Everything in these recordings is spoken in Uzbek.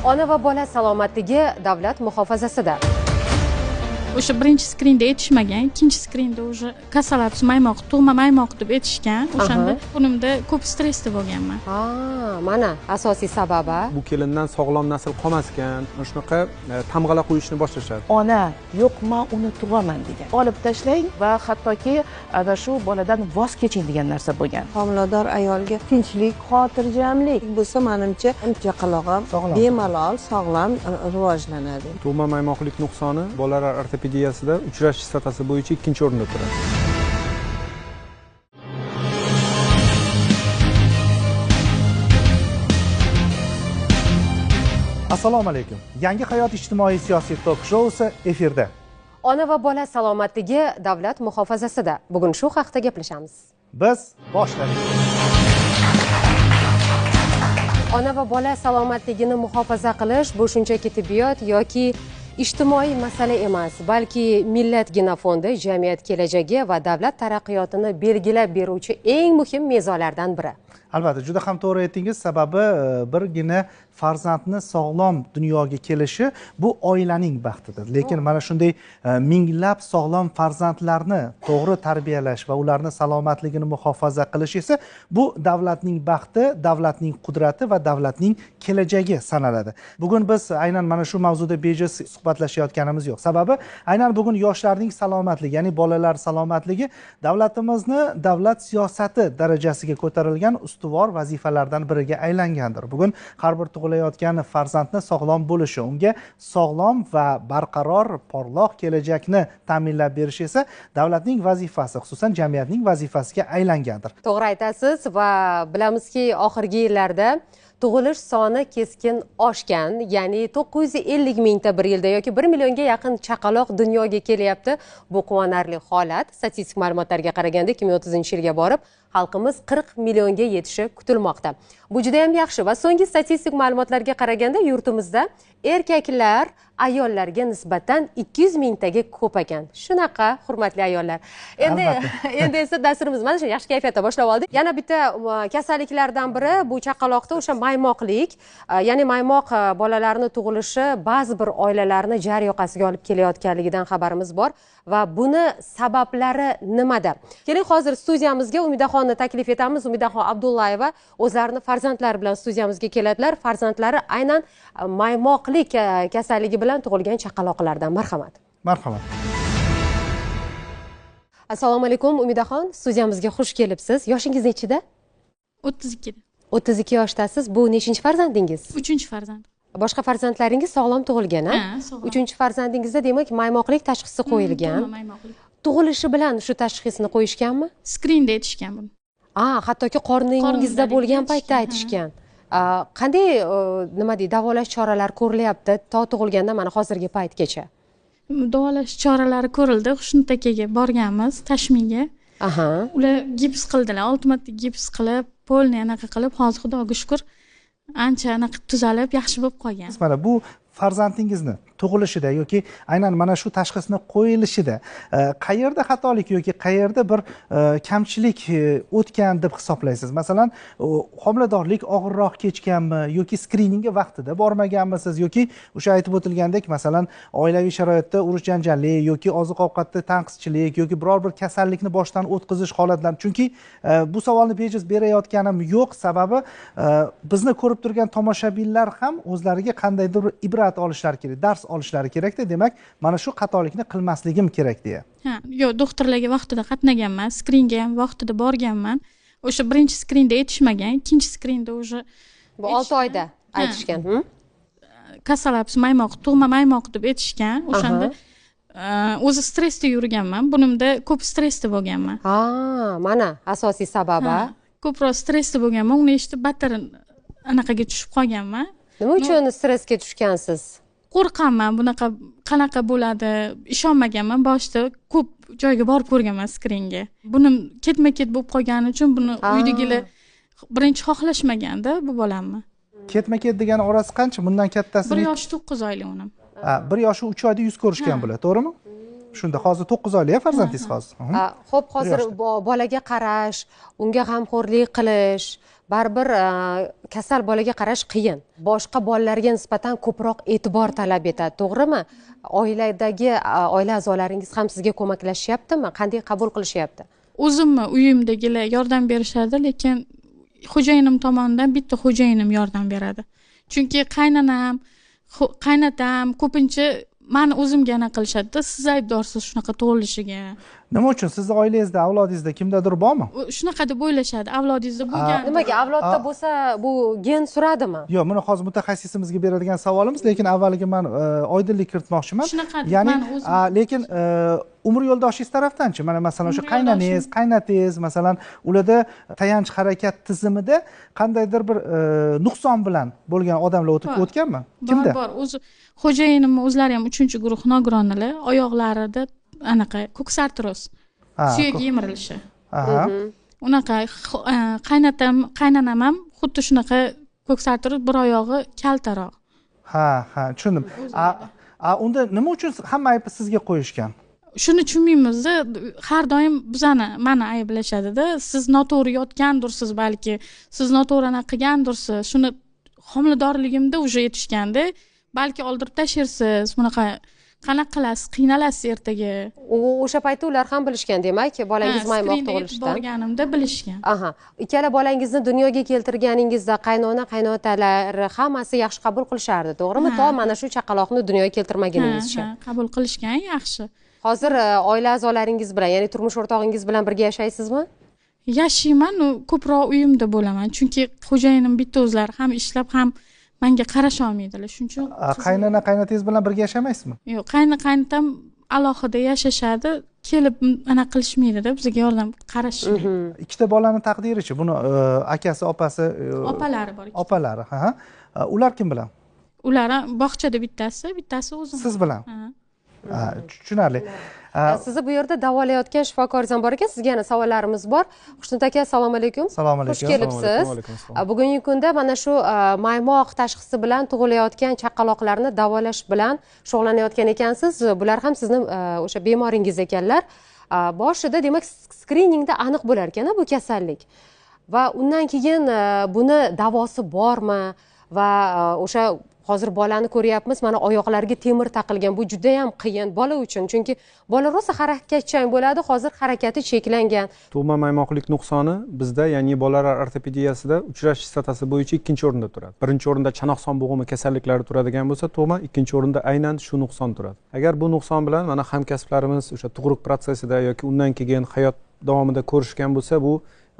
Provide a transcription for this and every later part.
Ona va bola salomatligi davlat muhofazasida. O'sha birinchi skrinda aytishmagan, ikkinchi skrinda o'sha kasalaps maymoq, tug'ma maymoq deb aytishgan. O'shanda kunimda ko'p stressda bo'lganman. Ha, mana asosiy sababi. Bu kelindan sog'lom nasl qolmaskan, shunaqa tamg'ala qo'yishni boshlashadi. Ona, yo'q, men uni tug'aman degan. Olib tashlang va hattoki ana shu boladan voz keching degan narsa bo'lgan. Homilador ayolga tinchlik, xotirjamlik bo'lsa, menimcha, chaqalog'im bemalol sog'lom rivojlanadi. Tug'ma maymoqlik nuqsoni bolalar ortopediyasida uchrash statasi bo'yicha 2-o'rinda turadi. Assalomu alaykum. Yangi hayot ijtimoiy siyosiy tok-shousi efirda. Ona va bola salomatligi davlat muhofazasida. Bugun shu haqida gaplashamiz. Biz boshladik. Ona va bola salomatligini muhofaza qilish bu shunchaki tibbiyot yoki ijtimoiy masala emas, balki millat genofondi, jamiyat kelajagi va davlat taraqqiyotini belgilab beruvchi eng muhim mezonlardan biri. Albatta, juda ham to'g'ri aytdingiz. Sababi birgina farzandni sog'lom dunyoga kelishi bu oilaning baxtidir. Lekin mana shunday minglab sog'lom farzandlarni to'g'ri tarbiyalash va ularning salomatligini muhofaza qilish esa bu davlatning baxti, davlatning qudrati va davlatning kelajagi sanaladi. Bugun biz aynan mana shu mavzuda bejiz suhbatlashayotganimiz yo'q. Sababi aynan bugun yoshlarning salomatligi, ya'ni bolalar salomatligi davlatimizni davlat siyosati darajasiga ko'tarilgan ustuvor vazifalardan biriga aylangandir. Bugun har bir tug'ilayotgan farzandni sog'lom bo'lishi, unga sog'lom va barqaror porloq kelajakni ta'minlab berish esa davlatning vazifasi, xususan jamiyatning vazifasiga aylangandir. To'g'ri aytasiz va bilamizki, oxirgi yillarda tug'ilish soni keskin oshgan, ya'ni 950 mingta bir yilda yoki 1 millionga yaqin chaqaloq dunyoga kelyapti. Bu quvonarli holat. Statistik ma'lumotlarga qaraganda 2030-yilga borib, xalqimiz 40 millionga yetishi kutilmoqda. Bu juda ham yaxshi va so'nggi statistik ma'lumotlarga qaraganda yurtimizda erkaklar ayollarga nisbatan 200 mingtaga ko'p ekan. Shunaqa, hurmatli ayollar. Endi esa dasturimiz mana shu yaxshi kayfiyatda boshlab oldik. Yana bitta kasalliklardan biri bu chaqaloqda o'sha maymoqlik, ya'ni maymoq bolalarning tug'ilishi ba'zi bir oilalarni jar yoqasiga olib kelayotganligidan xabarimiz bor va buni sabablari nimada? Keling, hozir studiyamizga Umidaxonni taklif etamiz. Umidaxon Abdullayeva o'zlarining farzandlari bilan studiyamizga keladilar. Farzandlari aynan maymoqlik kasalligi bilan tug'ilgan chaqaloqlardan. Marhamat. Marhamat. Assalomu alaykum Umidaxon, studiyamizga xush kelibsiz. Yoshingiz nechida? 32 da. 32 yoshdasiz. Bu nechinchi farzandingiz? 3-farzand. Boshqa farzandlaringiz sog'lom tug'ilgan, ha? Sog'lom. 3-farzandingizda demak maymoqlik tashxisi qo'yilgan. Tug'ilishi bilan shu tashxisni qo'yishganmi? Skrinda aytishgan buni. Hattoki qorningizda bo'lgan paytda aytishgan. Qanday nima deydi, davolash choralari ko'rilyapti to tug'ilgandan mana hozirgi paytgacha? Davolash choralari ko'rildi. Xushnud akaga borganmiz, Tashmiga. Ular gips qildilar, 6 marta gips qilib, polni anaqa qilib, hozir Xudoga shukr ancha anaqa tuzalib, yaxshi bo'lib qolgan. Mana bu farzandingizni tug'ilishida yoki aynan mana shu tashxisni qo'yilishida qayerda xatolik yoki qayerda bir kamchilik o'tgan deb hisoblaysiz? Masalan, homiladorlik og'irroq kechganmi yoki skriningga vaqtida bormaganmisiz yoki o'sha aytib o'tilgandek, masalan, oilaviy sharoitda urush janjalli yoki oziq-ovqatda tanqischilik yoki biror bir kasallikni boshdan o'tkazish holatlari. Chunki bu savolni bejiz berayotganim yo'q, sababi bizni ko'rib turgan tomoshabinlar ham o'zlariga qandaydir bir ibrat olishlari kerak, dars olishlari kerakda. Demak, mana shu xatolikni qilmasligim kerak deya. Yo'q, doktorlarga vaqtida qatnaganman, skringa ham vaqtida borganman. O'sha birinchi skrinda aytishmagan, ikkinchi skrinda o'sha bu 6 oyda aytishgan. Kasalaps maymoq, tug'ma maymoq deb aytishgan. O'shanda o'zi stressda yurganman. Bunimda ko'p stressda bo'lganman. Mana asosiy sababi. Ko'proq stressda bo'lganman. Uni eshitib battar anaqaga tushib qolganman. Nima uchun stressga tushgansiz? Qo'rqaman, bunaqa qanaqa bo'ladi, ishonmaganman. Boshida ko'p joyga borib ko'rganman skringa. Bunim ketma-ket bo'lib qolgani uchun buni uydagilar birinchi xohlashmaganda bu bolamni. Ketma-ket degan orasi qancha? Bundan kattasi 1 yosh 9 oylik unim. 1 yoshi 3 oyda yuz ko'rishgan bo'ladi, to'g'rimi? Shunda hozir 9 oylik farzandingiz hozir. Xo'p, hozir bolaga qarash, unga g'amxo'rlik qilish, baribir kasal bolaga qarash qiyin, boshqa bolalarga nisbatan ko'proq e'tibor talab etadi, to'g'rimi? Oila a'zolaringiz ham sizga ko'maklashyaptimi? Qanday qabul qilishyapti? O'zimni uyimdagilar yordam berishadi, lekin xo'jayinim tomonidan bitta xo'jayinim yordam beradi. Chunki qaynatam ko'pincha mani o'zimga anaqa qilishadi-da, siz aybdorsiz shunaqa tug'ilishiga. Nima uchun sizni oilangizda, avlodingizda kimdadir bormi? Shunaqa deb o'ylashadi, avlodingizda bo'lgan. Nimaga avlodda bo'lsa, bu gen suradimi? Yo'q, buni hozir mutaxassisimizga beradigan savolimiz, lekin avvaliga men oydinlik kiritmoqchiman. Shunaqa deb Ya'ni, men o'zim. lekin umr yo'ldoshingiz tarafdanchi? Mana masalan o'sha qaynanangiz, qaynatangiz, masalan, ularda tayanch harakat tizimida qandaydir bir nuqson bilan bo'lgan odamlar o'tganmi? Kimda? Bor, o'zi xo'jayinimning o'zlari ham 3-guruh nogironlar, oyoqlarida anaqa ko'ksartiroz, suyak yemirilishi. Unaqa qaynanam ham xuddi shunaqa ko'ksartiroz, bir oyog'i kaltaroq. Ha, tushundim. Unda nima uchun hamma aybni sizga qo'yishgan? Shuni tushunmaymiz-da, har doim mani ayblashadi-da. Siz noto'g'ri yotgandirsiz balki, siz noto'g'ri anaqa qilgandirsiz. Shuni homiladorligimda уже yetishganda, balki oldirib tashirsiz, bunaqa qanaqa qilasiz, qiynalasiz ertaga. O'sha paytda ular ham bilishgan, demak, bolangiz maymoq tug'ilishidan. Borganimda bilishgan. Ikkala bolangizni dunyoga keltirganingizda qaynotalar hammasi yaxshi qabul qilishardi, to'g'rimi? To mana shu chaqaloqni dunyoga keltirmaguningizcha. Qabul qilishgan, yaxshi. Hozir oila a'zolaringiz bilan, ya'ni turmush o'rtog'ingiz bilan birga yashaysizmi? Yashayman, ko'proq uyimda bo'laman, chunki xo'jayinim bitta o'zlari ham ishlab, ham menga qarasha olmaydilar. Shuning uchun qaynatangiz bilan birga yashamaysizmi? Yo'q, qaynatam alohida yashashadi, kelib anaqa qilishmaydi-da, bizga yordam qarashmaydi. Ikkita bolani taqdirichi, buni akasi, opasi, opalari bor. Opalari, ular kim bilan? Ular bog'chada bittasi o'zim. Siz bilan? Tushunarli. Sizni bu yerda davolayotgan shifokoringiz ham bor ekan. Sizga yana savollarimiz bor. Xushnud aka, assalomu alaykum. Assalomu alaykum. Xush kelibsiz. Bugungi kunda mana shu maymoq tashxisi bilan tug'ilayotgan chaqaloqlarni davolash bilan shug'ullanayotgan ekansiz. Bular ham sizni o'sha bemoringiz ekanlar. Boshida demak skriningda aniq bo'lar ekan bu kasallik. Va undan keyin buni davosi bormi? Va o'sha hozir bolani ko'ryapmiz, mana oyoqlariga temir taqilgan. Bu juda ham qiyin bola uchun, chunki bola rosa harakatchan bo'ladi, hozir harakati cheklangan. Tug'ma maymoqlik nuqsoni bizda, ya'ni bolalar ortopediyasida uchrash statasi bo'yicha 2-o'rinda turadi. Birinchi o'rinda chanoq son bo'g'imi kasalliklari turadigan bo'lsa, tug'ma, ikkinchi o'rinda aynan shu nuqson turadi. Agar bu nuqson bilan mana hamkasblarimiz o'sha tug'ruq protsessida yoki undan keyin hayot davomida ko'rishgan bo'lsa, bu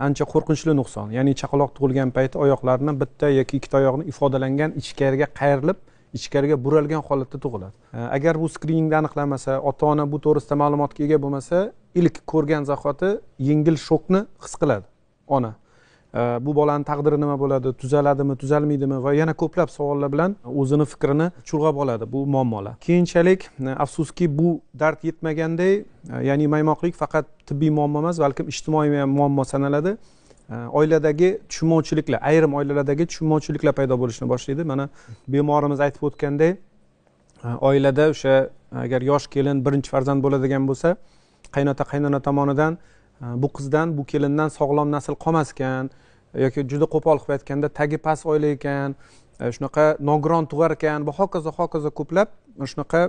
ancha qo'rqinchli nuqson. Ya'ni chaqaloq tug'ilgan payti oyoqlarini bitta yoki ikkita oyoqni ifodalangan ichkariga qayrilib, ichkariga buralgan holatda tug'iladi. Agar bu skriningda aniqlanmasa, ota-ona bu to'g'risida ma'lumotga ega bo'lmasa, ilk ko'rgan zahoti yengil shokni his qiladi ona. Bu bolani taqdiri nima bo'ladi, tuzaladimi, tuzalmaydimi va yana ko'plab savollar bilan o'zini fikrini chulg'ab oladi bu muammolar. Keyinchalik afsuski bu dard yetmaganday, ya'ni maymoqlik faqat tibbiy muammo emas, balkim ijtimoiy muammo sanaladi. Oiladagi tushunmovchiliklar, ayrim oilalardagi tushunmovchiliklar paydo bo'lishni boshlaydi. Mana bemorimiz aytib o'tganday, oilada o'sha agar yosh kelin birinchi farzand bo'ladigan bo'lsa, qaynona tomonidan bu qizdan, bu kelindan sog'lom nasl qolmas ekan yoki juda qo'pol qilib aytganda tagi past oila ekan, shunaqa nogiron tug'ar ekan va hokazo ko'plab shunaqa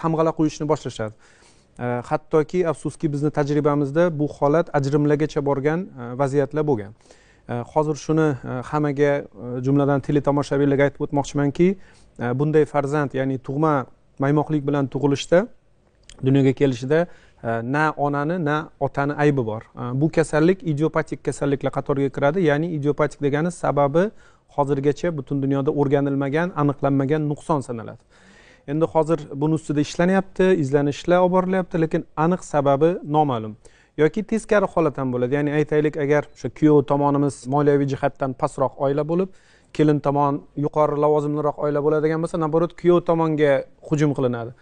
tamg'ala qo'yishni boshlashadi. Hattoki afsuski bizni tajribamizda bu holat ajrimlargacha borgan vaziyatlar bo'lgan. Hozir shuni hammaga, jumladan teletomoshabinlarga aytib o'tmoqchimanki, bunday farzand, ya'ni tug'ma maymoqlik bilan tug'ilishda, dunyoga kelishida na onani na otani aybi bor. Bu kasallik idiopatik kasalliklar qatoriga kiradi. Ya'ni idiopatik degani sababi hozirgacha butun dunyoda o'rganilmagan, aniqlanmagan nuqson sanaladi. Endi hozir buni ustida ishlanyapti, izlanishlar olib borilyapti, lekin aniq sababi noma'lum. Yoki teskari holat ham bo'ladi. Ya'ni aytaylik, agar o'sha kuyov tomonimiz moliyaviy jihatdan pastroq oila bo'lib, kelin tomon yuqori lavozimliroq oila bo'ladigan bo'lsa, naborat kuyov tomonga hujum qilinadi.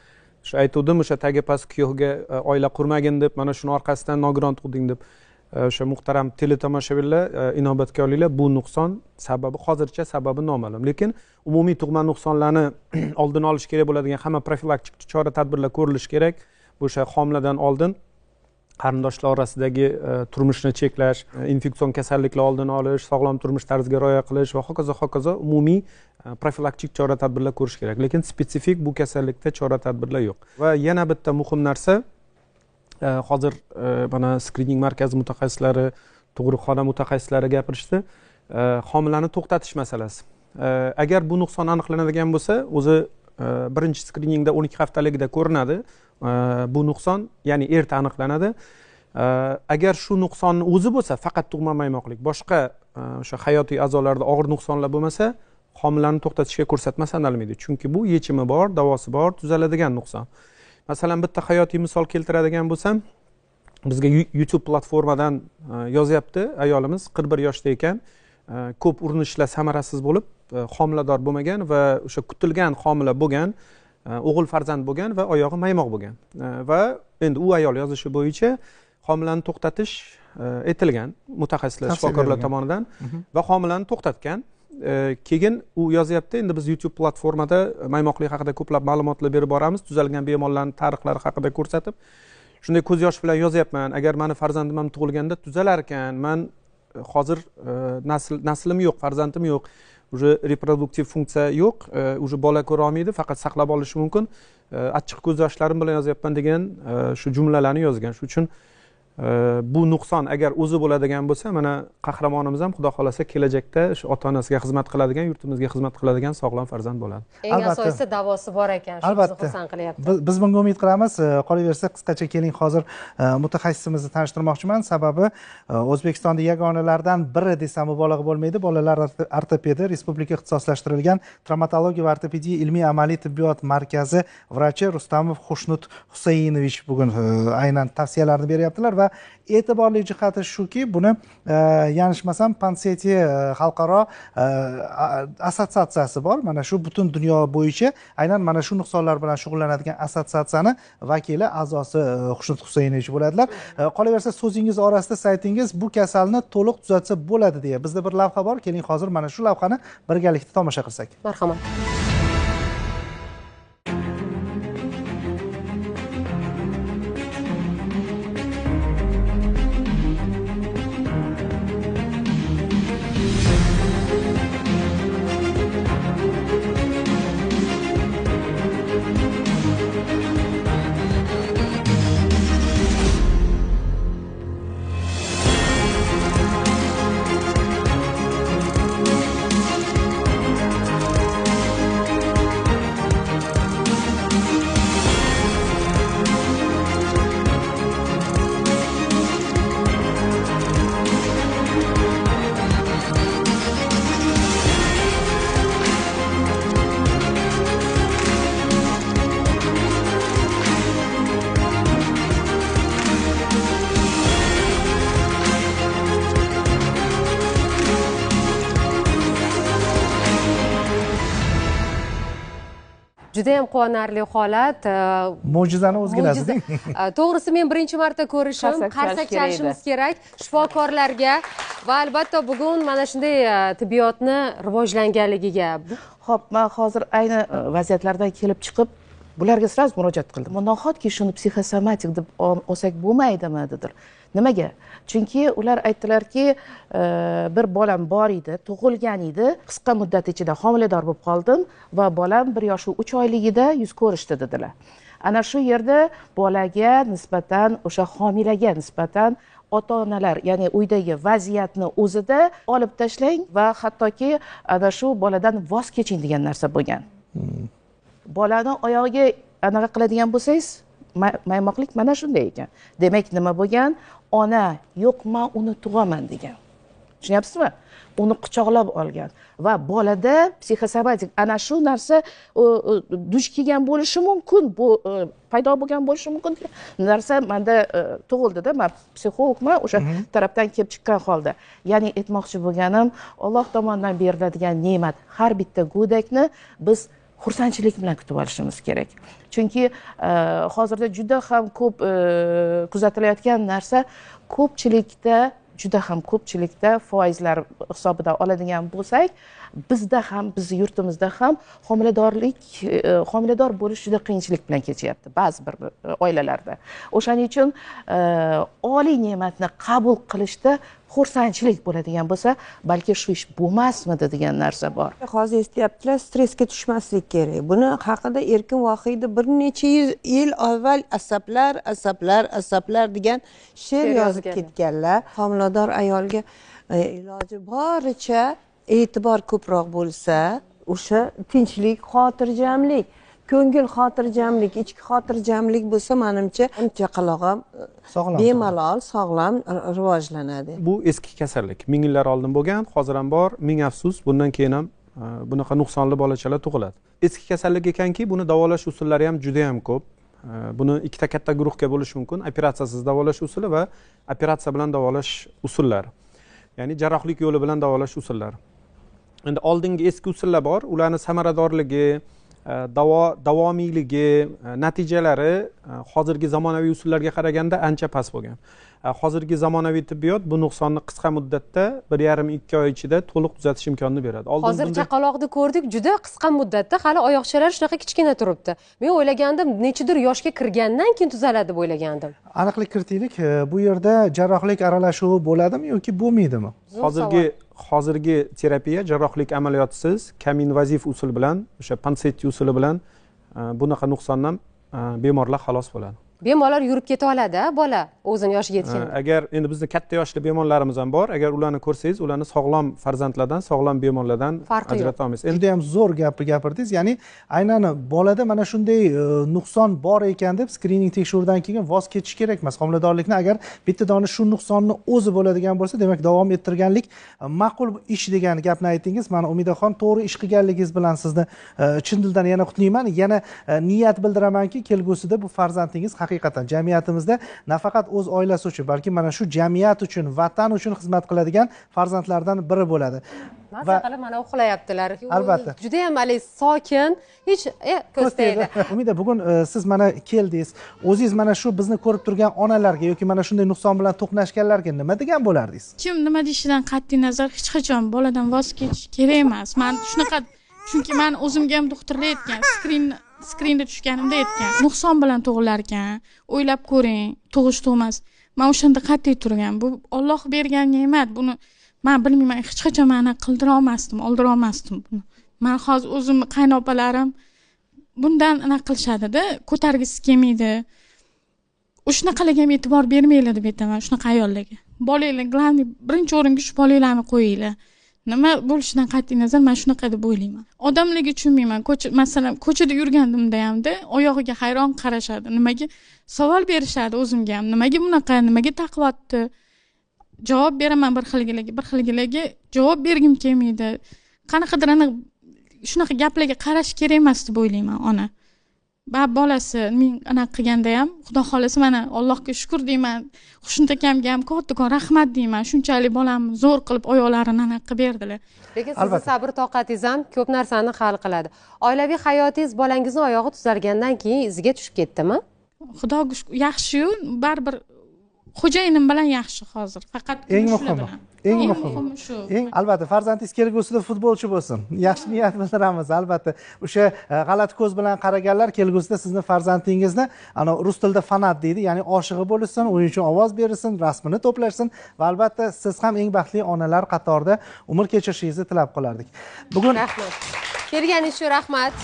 Shu aytuvdim, o'sha tagi past kuyovga oila qurmagin deb, mana shuni orqasidan nogiron tug'ding deb. O'sha muhtaram teletomoshabinlar inobatga olinglar, bu nuqson sababi hozircha sababi noma'lum. Lekin umumiy tug'ma nuqsonlarni oldini olish kerak bo'ladigan hamma profilaktik chora-tadbirlar ko'rilishi kerak. O'sha homiladan oldin qarindoshlar orasidagi turmushni cheklash, infeksion kasalliklar oldini olish, sog'lom turmush tarziga rioya qilish va hokazo hokazo umumiy profilaktik chora-tadbirlar ko'rish kerak. Lekin spesifik bu kasallikda chora-tadbirlar yo'q. Va yana bitta muhim narsa, hozir mana skrining markazi mutaxassislari, tug'ruqxona mutaxassislari gapirishdi, homilani to'xtatish masalasi. Agar bu nuqson aniqlanadigan bo'lsa, o'zi birinchi skriningda 12 haftaligida ko'rinadi. Bu nuqson, ya'ni erta aniqlanadi. Agar shu nuqsonni o'zi bo'lsa, faqat tug'ma maymoqlik, boshqa o'sha hayotiy a'zolarda og'ir nuqsonlar bo'lmasa, homilani to'xtatishga ko'rsatma sanalmaydi. Chunki bu yechimi bor, davosi bor, tuzaladigan nuqson. Masalan, bitta hayotiy misol keltiradigan bo'lsam, bizga YouTube platformadan yozyapti ayolimiz, 41 yoshda ekan, ko'p urinishlar samarasiz bo'lib, homilador bo'lmagan va o'sha kutilgan homila bo'lgan, o'g'il farzand bo'lgan va oyog'i maymoq bo'lgan. Va endi u ayol yozishi bo'yicha homilani to'xtatish etilgan mutaxassislar, shifokorlar tomonidan va homilani to'xtatgan. Keyin u yozyapti, endi biz YouTube platformada maymoqlik haqida ko'plab ma'lumotlar berib boramiz, tuzalgan bemorlarning tarixlari haqida ko'rsatib, shunday ko'z yosh bilan yozyapman, agar meni farzandim ham tug'ilganda tuzalar ekan, men hozir naslim yo'q, farzandim yo'q, уже reproduktiv funksiya yo'q, уже bola ko'ra olmaydi, faqat saqlab olishi mumkin, achchiq ko'z yoshlarim bilan yozyapman degan shu jumlalarni yozgan. Shuning uchun bu nuqson agar o'zi bo'ladigan bo'lsa, mana qahramonimiz ham xudo xolasa kelajakda shu ota-onasiga xizmat qiladigan, yurtimizga xizmat qiladigan sog'lom farzand bo'ladi. Eng asosiysi davosi bor ekan, shu bizni xursand qilyapti. Biz bunga umid qilamiz. Qolaversa, qisqacha keling, hozir mutaxassisimizni tanishtirmoqchiman. Sababi O'zbekistonda yagonalardan biri desam mubolag'a bo'lmaydi. Bolalar ortopedi Respublika ixtisoslashtirilgan travmatologiya va ortopediya ilmiy amaliy tibbiyot markazi vrachi Rustamov Xushnud Husaynovich bugun aynan tavsiyalarni beryaptilar va e'tiborli jihati shuki, buni yanglishmasam Panseti xalqaro assotsiatsiyasi bor. Mana shu butun dunyo bo'yicha aynan mana shu nuqsonlar bilan shug'ullanadigan assotsiatsiyani vakili, a'zosi Xushnud Husaynovich bo'ladilar. Qolaversa, so'zingiz orasida saytingiz bu kasalni to'liq tuzatsa bo'ladi deya bizda bir lavha bor. Keling, hozir mana shu lavhani birgalikda tomosha qilsak. Marhamat. Juda ham quvonarli holat. Mo'jizani o'zginasi. To'g'risi, men birinchi marta ko'rishim, qarsak chalishimiz kerak shifokorlarga va albatta bugun mana shunday tibbiyotni rivojlanganligiga. Xo'p, men hozir ayni vaziyatlardan kelib chiqib, bularga sразу murojaat qildim. Nahotki shuni psixosomatik deb olsak bo'lmaydimi dedilar. Nimaga? Chunki ular aytdilarki, bir bolam bor edi, tug'ilgan edi, qisqa muddat ichida homilador bo'lib qoldim va bolam 1 yosh 3 oyligida yuz ko'rishdi dedilar. Ana shu yerda bolaga nisbatan, o'sha homilaga nisbatan ota-onalar, ya'ni uydagi vaziyatni o'zida olib tashlang va hattoki ana shu boladan voz keching degan narsa bo'lgan. Bolani oyog'iga anaqa qiladigan bo'lsangiz, maymoqlik mana shunday ekan. Demak, nima bo'lgan? Ona, yo'q, men uni tug'aman degan. Tushunyapsizmi? Uni quchoqlab olgan va bolada psixosomatik ana shu narsa duch kelgan bo'lishi mumkin, bu paydo bo'lgan bo'lishi mumkin. Narsa menda tug'ildi-da, men psixologman, o'sha tarafdan kelib chiqqan holda. Ya'ni aytmoqchi bo'lganim, Alloh tomonidan beriladigan ne'mat, har bitta go'dakni biz xursandchilik bilan kutib olishimiz kerak. Chunki hozirda juda ham ko'p kuzatilayotgan narsa, ko'pchilikda juda ham ko'pchilikda foizlar hisobidan oladigan bo'lsak, bizda ham, bizni yurtimizda ham homilador bo'lish juda qiyinchilik bilan kechyapti ba'zi bir oilalarda. O'shaning uchun oliy ne'matni qabul qilishda xursandchilik bo'ladigan bo'lsa, balki shu ish bo'lmasmidi degan narsa bor. Hozir eslayaptilar, stressga tushmaslik kerak. Buni haqida Erkin Vohidov bir necha yil avval asablar degan she'r yozib ketganlar. Homilador ayolga iloji boricha e'tibor ko'proq bo'lsa, o'sha tinchlik, xotirjamlik, ko'ngil xotirjamlik, ichki xotirjamlik bo'lsa, menimcha chaqaloq ham bemalol sog'lom rivojlanadi. Bu eski kasallik. Ming yillar oldin bo'lgan, hozir ham bor. Ming afsus, bundan keyin ham bunaqa nuqsonli bolachalar tug'iladi. Eski kasallik ekanki, buni davolash usullari ham juda ham ko'p. Buni ikkita katta guruhga bo'lish mumkin. Operatsiyasiz davolash usuli va operatsiya bilan davolash usullari. Ya'ni jarrohlik yo'li bilan davolash usullari. Endi oldingi eski usullar bor. Ularning samaradorligi, davomiyligi, natijalari hozirgi zamonaviy usullarga qaraganda ancha past bo'lgan. Hozirgi zamonaviy tibbiyot bu nuqsonni qisqa muddatda 1,5-2 oy ichida to'liq tuzatish imkonini beradi. Hozir chaqaloqni ko'rdik, juda qisqa muddatda hali oyoqchalari shunaqa kichkina turibdi. Men o'ylagandim, nechidir yoshga kirgandan keyin tuzaladi deb o'ylagandim. Aniqlik kiritaylik, bu yerda jarrohlik aralashuvi bo'ladimi yoki bo'lmaydimi? Hozirgi terapiya jarrohlik amaliyotisiz, kaminvaziv usul bilan, o'sha Pansetti usuli bilan bunaqa nuqsondan bemorlar xalos bo'ladi. Bemorlar yurib keta oladi, bola o'zini yoshiga yetgan. Agar endi bizda katta yoshli bemorlarimiz ham bor. Agar ularni ko'rsangiz, ularni sog'lom farzandlardan, sog'lom bemorlardan ajrata olmaysiz. Juda ham zo'r gapni gapirdingiz. Ya'ni aynan bolada mana shunday nuqson bor ekan deb skrining tekshiruvidan keyin voz kechish kerak emas. Homiladorlikni agar bitta dona shu nuqsonni o'zi bo'ladigan bo'lsa, demak davom ettirganlik ma'qul ish degan gapni aytdingiz. Men Umidaxon to'g'ri ish qilganligingiz bilan sizni chin dildan yana qutlayman. Yana niyat bildiramanki, kelgusida bu farzandingiz haqiqatan jamiyatimizda nafaqat o'z oilasi uchun, balki mana shu jamiyat uchun, vatan uchun xizmat qiladigan farzandlardan biri bo'ladi. Maza qilib mana uxlayaptilar. Albatta. Juda ham sokin, hech ko'staydi. Umida, bugun siz mana keldingiz. O'zingiz mana shu bizni ko'rib turgan onalarga yoki mana shunday nuqson bilan to'qnashganlarga nima degan bo'lardingiz? Kim nima deyishidan qat'iy nazar hech qachon boladan voz kechish kerak emas. Men shunaqa, chunki men o'zimga ham doktorlar aytgan, skrinda tushganimda aytgan, nuqson bilan tug'ilar ekan, o'ylab ko'ring, tug'ish-tug'mas. Men o'shanda qat'iy turgan. Bu Alloh bergan ne'mat. Buni men bilmayman, hech qachon meni qildira olmasdim, oldira olmasdim buni. Men hozir o'zim qaynopalarim bundan anaqa qilishadi-da, ko'targisi kelmaydi. O'shunaqalarga ham e'tibor bermaylar deb aytaman, shunaqa ayollarga. Bolanglar, главный birinchi o'ringa shu bolanglarni qo'yinglar. Nima bo'lishidan qat'iy nazar men shunaqa deb o'ylayman. Odamlarga tushunmayman. Masalan, ko'chada yurgandimda hamda oyog'iga hayron qarashadi. Nimaga savol berishadi o'zimga ham. Nimaga bunaqa, nimaga taqyapti? Javob beraman bir xilgilarga javob bergim kelmaydi. Qanaqadir shunaqa gaplarga qarash kerak emas deb o'ylayman ona. Bolasi men anaqa qilganda ham Xudo xolasa mana Allohga shukr deyman. Xushnud akamga ham kattakon rahmat deyman. Shunchalik bolamni zo'r qilib oyoqlarini anaqa qilib berdilar. Lekin sizning sabr toqatingiz ham ko'p narsani hal qiladi. Oilaviy hayotingiz bolangizning oyog'i tuzalgandan keyin iziga tushib ketdimi? Xudoga shukr, yaxshi-yu, baribir xo'jayinim bilan yaxshi hozir. Faqat eng muhimi shu. Albatta farzandingiz kelgusida futbolchi bo'lsin. Yaxshi niyat bildiramiz, albatta. O'sha g'alati ko'z bilan qaraganlar kelgusida sizni farzandingizni rus tilida fanat deydi, ya'ni oshig'i bo'lsin, uning uchun ovoz berilsin, rasmini to'plashsin va albatta siz ham eng baxtli onalar qatorida umr kechirishingizni tilab qolardik. Bugun rahmat. Kelganingiz uchun rahmat.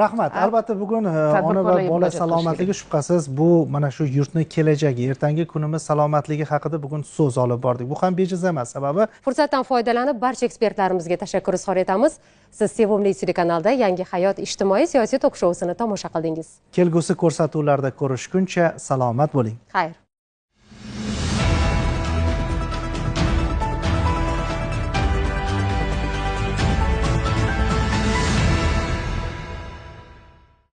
Rahmat. Albatta bugun ona va bola salomatligi shubhasiz bu mana shu yurtning kelajagi, ertangi kunimiz salomatligi haqida bugun so'z olib bordik. Bu ham bejiz emas, sababi fursatdan foydalanib barcha ekspertlarimizga tashakkur izhor etamiz. Siz Sevimli telekanalda Yangi hayot ijtimoiy siyosiy tok-shousini tomosha qildingiz. Kelgusi ko'rsatuvlarda ko'rishguncha salomat bo'ling. Xayr.